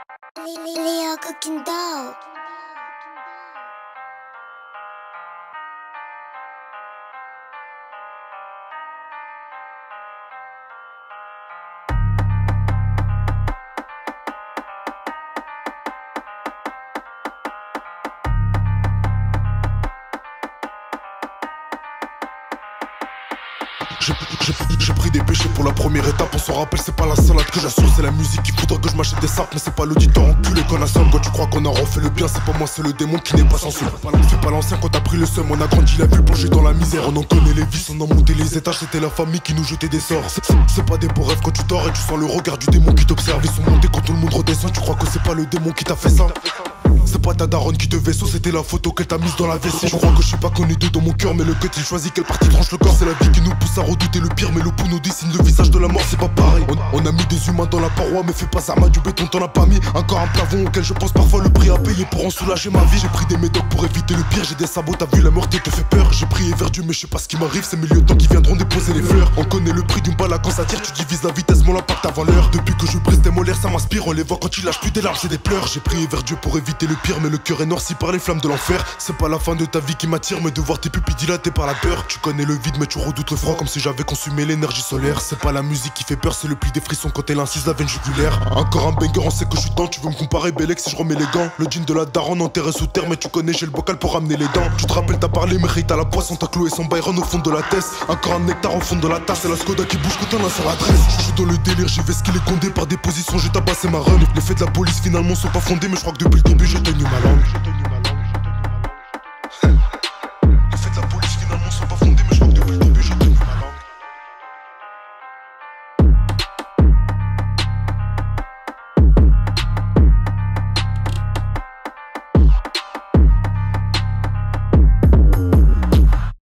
Leo cooking dough. J'ai pris des péchés pour la première étape. On s'en rappelle, c'est pas la salade que j'assume, c'est la musique. Il faudra que je m'achète des sapes, mais c'est pas l'auditeur enculé qu'on assomme. Quand tu crois qu'on a refait le bien, c'est pas moi, c'est le démon qui n'est pas sensible. Fais pas l'ancien quand t'as pris le seum. On a grandi la vue plongée dans la misère. On en connaît les vices, on a monté les étages. C'était la famille qui nous jetait des sorts. C'est pas des beaux rêves quand tu dors et tu sens le regard du démon qui t'observe. Ils sont montés quand tout le monde redescend. Tu crois que c'est pas le démon qui t'a fait ça? C'est pas ta daronne qui te vaisseau, c'était la photo qu'elle t'a mise dans la vessie. Je crois que je suis pas connu d'eux dans mon cœur, mais le cut il choisit quelle partie tranche le corps. C'est la vie qui nous pousse à redouter le pire, mais le pouls nous dessine le visage de la mort, c'est pas pareil. On a mis des humains dans la paroi, mais fais pas ça, du béton t'en as pas mis. Encore un plafond auquel je pense parfois le prix à payer pour en soulager ma vie. J'ai pris des médocs pour éviter le pire, j'ai des sabots, t'as vu la mort te fait peur. J'ai prié vers Dieu, mais je sais pas ce qui m'arrive, c'est mes lieutenants qui viendront déposer les fleurs. On connaît le prix d'une balle, quand ça tire, tu divises la vitesse, mon impact avant l'heure. Depuis que je brise des molaires, ça m'inspire, on les voit quand ils lâchent plus des larmes, c'est des pleurs. J'ai prié vers Dieu pour éviter le pire, mais le cœur est noirci par les flammes de l'enfer. C'est pas la fin de ta vie qui m'attire, mais de voir tes pupilles dilatées par la peur. Tu connais le vide, mais tu redoutes le froid comme si j'avais consumé l'énergie solaire. C'est pas la musique qui fait peur, c'est le pli des frissons quand elle incise la veine jugulaire. Encore un banger, on sait que je suis dedans. Tu veux me comparer, Bélec, si je remets les gants. Le jean de la daronne enterré sous terre, mais tu connais, j'ai le bocal pour ramener les dents. Tu te rappelles, t'as parlé, mais t'as la poisson, t'as cloué son Byron au fond de la tête. Encore un nectar au fond de la tasse, c'est la Skoda qui bouge quand on a sur l'adresse. Je suis dans le délire, j'y vais ce qu'il est condé par des positions, j'ai tabassé ma run. Les faits de la police finalement sont pas fondés, mais je crois que depuis le début j'ai tenu ma langue.